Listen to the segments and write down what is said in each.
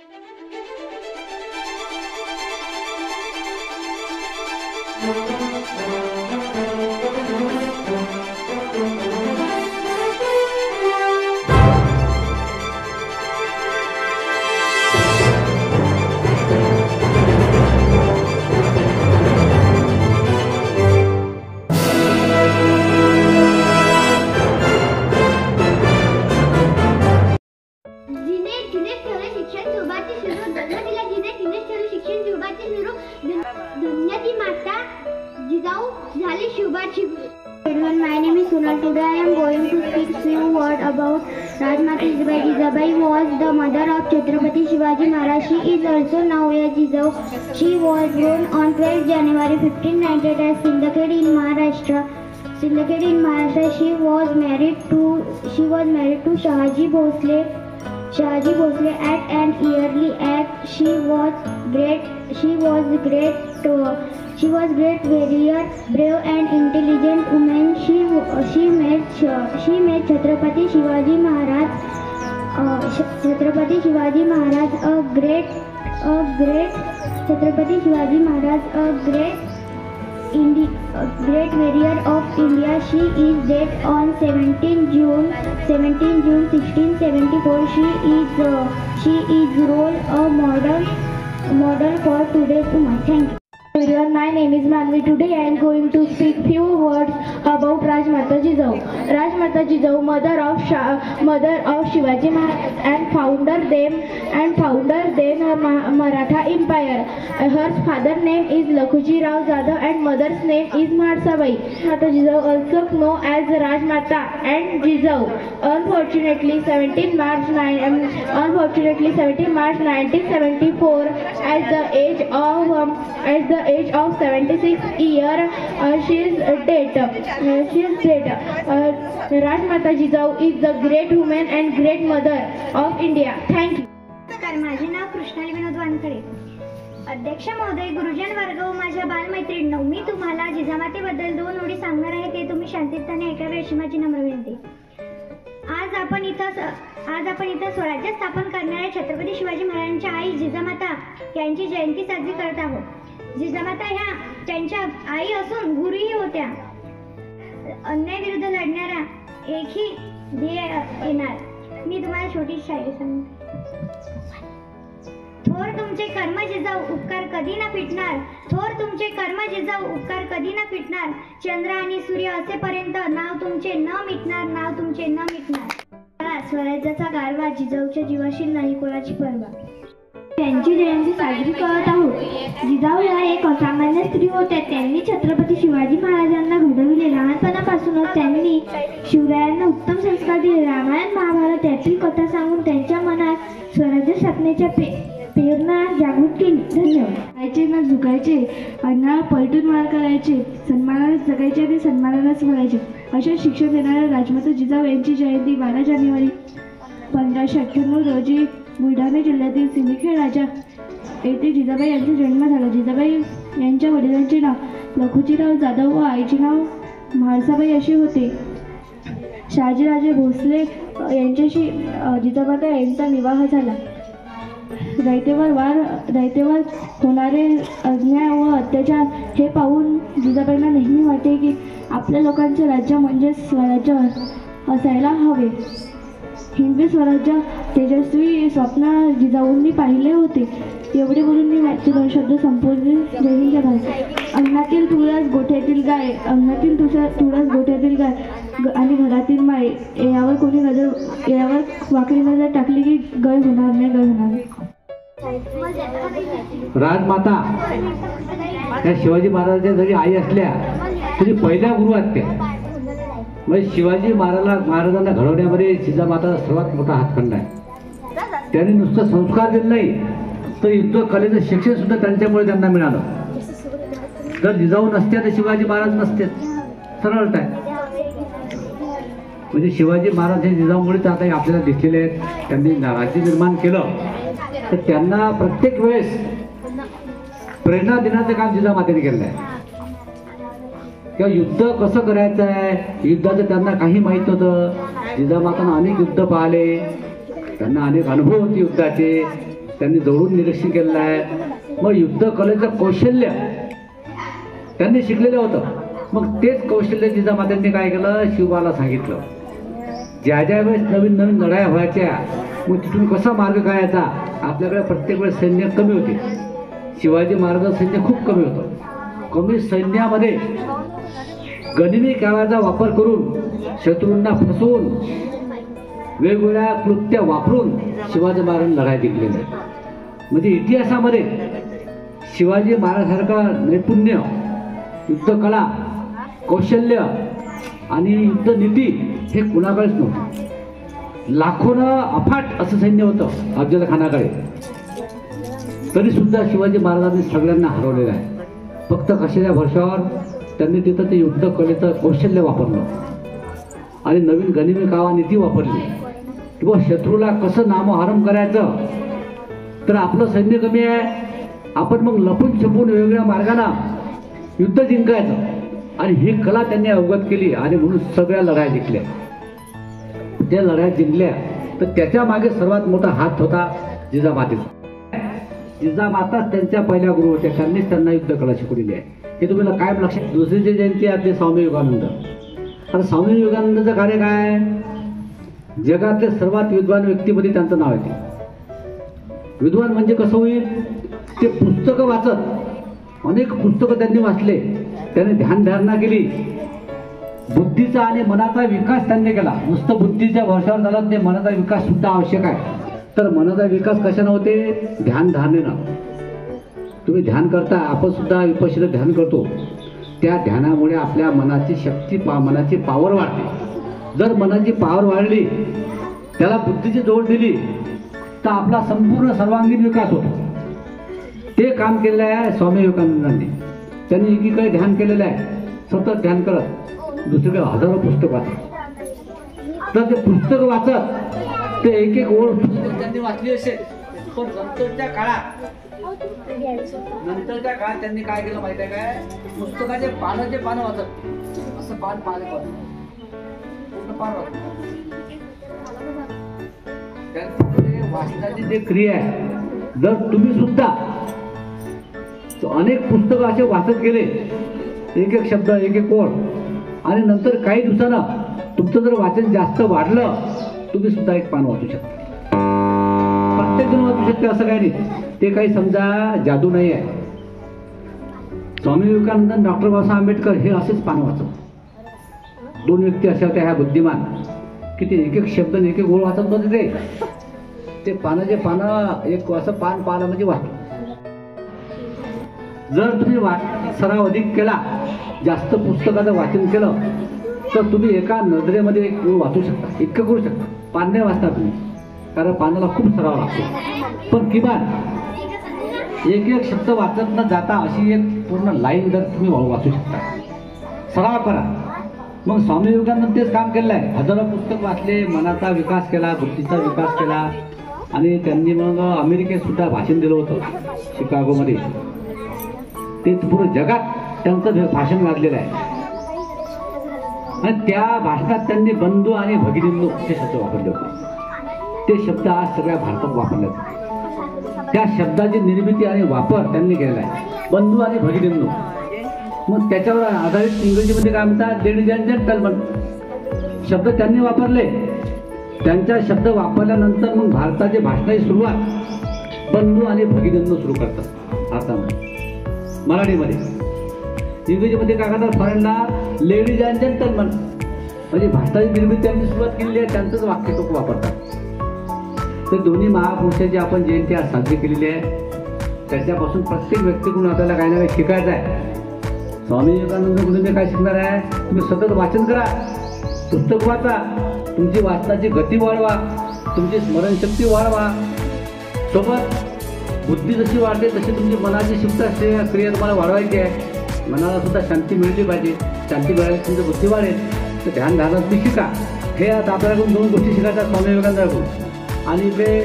My name is Sunal. Today I am going to speak few words about Rajmata Jizabai. Jizabai was the mother of Chhatrapati Shivaji Maharaj. She is also known as Jizau. She was born on 12 January 1598 at Sindakhed in Maharashtra. She was married to Shahaji Bhosle at an early age. She was great warrior, brave and intelligent woman. She made Chhatrapati Shivaji Maharaj great warrior of India. She is dead on 17 June 1674. She is role a model for today's woman. Thank you. Everyone, my name is Manvi. Today I am going to speak few words about Rajmata Jizau. Rajmata Jizau, mother of Shivaji Maharaj and founder them Maratha Empire. Her father name is Lakhuji Rao Jadhav and mother's name is Maharsabai. Rajmata Jizau, also known as Rajmata and Jizau. Unfortunately, 17 March 1974, at the age of 76 years, she is dead. Rajmata Jizau is the great woman and great mother of India. Thank you. नमस्कार, माझे नाव कृष्णाली विनोद वानखडे. अध्यक्ष महोदय, गुरुजन वर्ग व माझ्या बालमैत्रिणींनो, मी तुम्हाला जिजामातेबद्दल 2 ओळी सांगणार आहे. ते तुम्ही शांततेने ऐकावे अशी माझी नम्र विनंती. आज आपण इथं स्वराज्य स्थापन करणाऱ्या छत्रपती शिवाजी महाराजांच्या आई जिजामाता यांची जयंती साजरी करत आहोत. जिजामाता ह्या त्यांच्या आई असून गुरुही होत्या. अन्यायाविरुद्ध लढणारा एकही ध्येय येणार. मी तुम्हाला छोटी शायरी सांगते. थोर तुमचे कर्म जिजाऊ, उपकार कधी ना फिटणार. थोर तुमचे कर्म जिजाऊ, उपकार कधी ना फिटणार. चंद्र आणि सूर्य असेपर्यंत नाव तुमचे न मिटणार. स्वराज्याचा गारवा, जिजाऊच्या जीवाशी नाही कोणाची पर्वा. त्यांची जयंती साजरी करत आहोत. जिजाऊ या एक असामान्य स्त्री होत्या. त्यांनी छत्रपती शिवाजी महाराजांना घडविले. लहानपणापासूनच त्यांनी शिवरायांना उत्तम संस्कार दिले. रामायण महाभारत यातील कथा सांगून त्यांच्या मनात स्वराज्य स्थापनेच्या प्रेरणा जागृत केली. धन्यवाद. खायचे न झुकायचे, अन्नाला पलटून मार करायचे, सन्मानाने जगायचे आणि सन्मानानेच मरायचे, असे शिक्षण देणाऱ्या राजमाता जिजाऊ यांची जयंती 12 जानेवारी 1598 रोजी बुलढाणा जिल्ह्यातील सिंदखेड राजा येथे जिजाबाई यांचा जन्म झाला. जिजाबाई यांच्या वडिलांचे नाव लखुजीराव जाधव व आईचे नाव म्हाळसाबाई असे होते. शहाजीराजे भोसले यांच्याशी जिजामाता यांचा विवाह झाला. रयतेवर होणारे अन्याय व अत्याचार हे पाहून जिजाबाईंना नेहमी वाटे की आपल्या लोकांचे राज्य म्हणजे स्वराज्य असायला हवे. हिंदवी स्वराज्य तेजस्वी स्वप्न जिजाऊंनी पाहिले होते. एवढे बोलून मी माझे 2 शब्द संपूर्ण जय हिंद. अंगणातील तुळस गोठ्यातील गाय, आणि घरातील माय यावर वाकडी नजर टाकली की गय होणार नाही. राजमाता त्या शिवाजी महाराजांच्या जरी आई असल्या तरी पहिल्या गुरु आहेत त्या. म्हणजे शिवाजी महाराजांना घडवण्यामध्ये जिजामाता सर्वात मोठा हातखंडा आहे. त्यांनी नुसतं संस्कार दिले नाही तर युद्ध कलेचं शिक्षण सुद्धा त्यांच्यामुळे त्यांना मिळालं. जर जिजाऊ नसत्या तर शिवाजी महाराज नसते. सरळ आहे. म्हणजे शिवाजी महाराज हे जिजाऊमुळेच आता आपल्याला दिसलेले आहेत. त्यांनी राज्य निर्माण केलं तर त्यांना प्रत्येक वेळेस प्रेरणा देण्याचं काम जिजामातेने केलं आहे. किंवा युद्ध कसं करायचं आहे युद्धाचं त्यांना काही माहीत नव्हतं. जिजामातांना अनेक युद्ध पाहिले, त्यांना अनेक अनुभव होते युद्धाचे. त्यांनी जवळून निरीक्षण केलेलं आहे. मग युद्ध कलेचं कौशल्य त्यांनी शिकलेलं होतं. मग तेच कौशल्य जिजामातांनी काय केलं, शिवबाला सांगितलं. ज्या ज्या वेळेस नवीन नवीन लढाया व्हायच्या, मग तिथून कसा मार्ग काढायचा. आपल्याकडे प्रत्येक वेळेस सैन्य कमी होते. शिवाजी महाराजांचं सैन्य खूप कमी होतं. कमी सैन्यामध्ये गनिमी काव्याचा वापर करून शत्रूंना फसवून वेगवेगळ्या कृत्या वापरून शिवाजी महाराजांनी लढाई जिंकलेली आहे. म्हणजे इतिहासामध्ये शिवाजी महाराजांसारखा नैपुण्य, युद्धकला, कौशल्य आणि युद्धनीती हे कुणाकडेच नव्हतं. लाखोनं अफाट असं सैन्य होतं अफजल खानाकडे. तरी सुद्धा शिवाजी महाराजांनी सगळ्यांना हरवलेलं आहे. फक्त कशाच्या भरशावर त्यांनी तिथं ते युद्ध कलेचं कौशल्य वापरलं आणि नवीन गनिमी कावा नीती वापरली. किंवा शत्रूला कसं नामोहरम करायचं. तर आपलं सैन्य कमी आहे, आपण मग लपून छपून वेगवेगळ्या मार्गाने युद्ध जिंकायचं आणि ही कला त्यांनी अवगत केली आणि म्हणून सगळ्या लढाया जिंकल्या. त्या लढाया जिंकल्या तर त्याच्या मागे सर्वात मोठा हात होता जिजामातेचा. जिजामाताच त्यांच्या पहिल्या गुरु होत्या. त्यांनीच त्यांना युद्ध कला शिकवलेली आहे. हे तुम्हाला काय लक्षात. दुसरी जी जयंती आहे आपली स्वामी विवेकानंद. आता स्वामी विवेकानंदाचं कार्य काय, जगातले सर्वात विद्वान व्यक्तीमध्ये त्यांचं नाव येते. विद्वान म्हणजे कसं होईल, ते पुस्तकं वाचत, अनेक पुस्तकं त्यांनी वाचले, त्याने ध्यानधारणा केली, बुद्धीचा आणि मनाचा विकास त्यांनी केला. नुसतं बुद्धीच्या भरशावर झाला ते मनाचा विकास सुद्धा आवश्यक आहे. तर मनाचा विकास कशाने होते, ध्यानधारणेनं. तुम्ही ध्यान करता, आपण सुद्धा विपश्यना ध्यान करतो. त्या ध्यानामुळे आपल्या मनाची शक्ती, मनाची पावर वाढते. जर मनाची पावर वाढली, त्याला बुद्धीची जोड दिली, तर आपला संपूर्ण सर्वांगीण विकास होतो. ते काम केलेलं आहे स्वामी विवेकानंदांनी. त्यांनी एकीकडे ध्यान केलेलं आहे, सतत ध्यान करत, दुसरीकडे हजारो पुस्तक वाचत. तर ते पुस्तक वाचत ते एक एक ओळ त्यांनी वाचली असेल. पण नंतरच्या काळात त्यांनी काय केलं माहिती आहे काय, पुस्तकाचे पानं वाचत, असं पान पूर्ण पान वाचत. त्यांच्याकडे वाचनाची जी क्रिया आहे, जर तुम्ही सुद्धा अनेक पुस्तकं असे वाचत गेले, एक एक शब्द, एक एक ओळ, आणि नंतर काही दिवसानं तुमचं जर वाचन जास्त वाढलं, तुम्ही सुद्धा एक पान वाचू शकता. प्रत्येक जण वाचू शकते असं काही नाही. ते काही समजा जादू नाही आहे. स्वामी विवेकानंद, डॉक्टर बाबासाहेब आंबेडकर हे असेच पान वाचत. दोन व्यक्ती अशा होत्या ह्या बुद्धिमान, की ते एक एक शब्द, एक एक ओळ वाचत नव्हते. ते पानाचे पानं एक असं पान पाहिलं म्हणजे वाचलं. जर तुम्ही सराव अधिक केला, जास्त पुस्तकाचं वाचन केलं, तर तुम्ही एका नजरेमध्ये एक ओळ वाचू शकता. इतकं करू शकता. पान नाही वाचता तुम्ही, कारण पानाला खूप सराव लागतो. पण किमान एक एक शब्द वाचत न जाता अशी एक पूर्ण लाईन जर तुम्ही वाचू शकता, सराव करा. मग स्वामी विवेकानंद तेच काम केलेलं आहे. हजारो पुस्तक वाचले, मनाचा विकास केला, बुद्धीचा विकास केला, आणि त्यांनी मग अमेरिकेत सुद्धा भाषण दिलं होतं, शिकागोमध्ये. ते पूर्ण जगात त्यांचं भाषण गाजलेलं आहे. आणि त्या भाषणात त्यांनी बंधू आणि भगिनींनो हे शब्द वापरले होते. ते शब्द आज सगळ्या भारतात वापरले जातात. त्या शब्दाची निर्मिती आणि वापर त्यांनी केलेला आहे, बंधू आणि भगिनींनो. मग त्याच्यावर आधारित इंग्रजीमध्ये काय म्हणतात, लेडीज अँड जेंटलमन शब्द त्यांनी वापरले. त्यांच्या शब्द वापरल्यानंतर मग भारताची भाषणाची सुरुवात बंधू आणि भगिनींनो सुरू करतात भारतामध्ये. मराठीमध्ये, इंग्रजीमध्ये काय करतात, फॉरेनला लेडीज अँड जेंटलमन, म्हणजे भाषणाची निर्मिती त्यांनी सुरुवात केलेली आहे, त्यांचंच वाक्य लोक वापरतात. तर दोन्ही महापुरुषाची आपण जयंती आज साजरी केलेली आहे. त्याच्यापासून प्रत्येक व्यक्तीकडून आपल्याला काही ना काही शिकायचं आहे. स्वामी विवेकानंदकडून काय शिकणार आहे, तुम्ही सतत वाचन करा, पुस्तक वाचा, तुमची वाचनाची गती वाढवा, तुमची स्मरणशक्ती वाढवा. सोबत बुद्धी जशी वाढते तशी तुमची मनाची शिस्त असते, क्रिया तुम्हाला वाढवायची आहे. मनाला सुद्धा शांती मिळली पाहिजे. शांती मिळाली तुमची बुद्धी वाढेल. तर ध्यान धारणा तुम्ही शिका. हे आता आपल्याकडून दोन गोष्टी शिकायच्या स्वामी विवेकानंदाकडून. आणि इकडे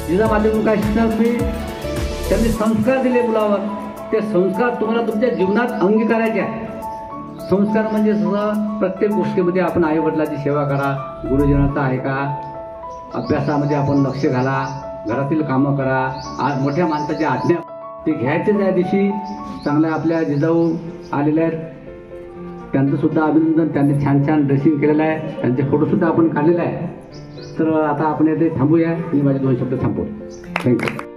जिजामातेकडून काय शिकणार तुम्ही, त्यांनी संस्कार दिले मुलावर. ते संस्कार तुम्हाला तुमच्या जीवनात अंगीकारायचे आहे. संस्कार म्हणजे सगळं प्रत्येक गोष्टीमध्ये आपण आईवडिलाची सेवा करा, गुरुजनाचा ऐका, अभ्यासामध्ये आपण लक्ष घाला, घरातील कामं करा. आज मोठ्या माणसाची आज्ञा ते घ्यायचे त्या दिवशी. चांगल्या आपल्या जिजाऊ आलेल्या आहेत, त्यांचं सुद्धा अभिनंदन. त्यांनी छान छान ड्रेसिंग केलेलं आहे, त्यांचे फोटोसुद्धा आपण काढलेले आहे. तर आता आपण येथे थांबूया. मी माझे 2 शब्द थांबवतो. थँक्यू.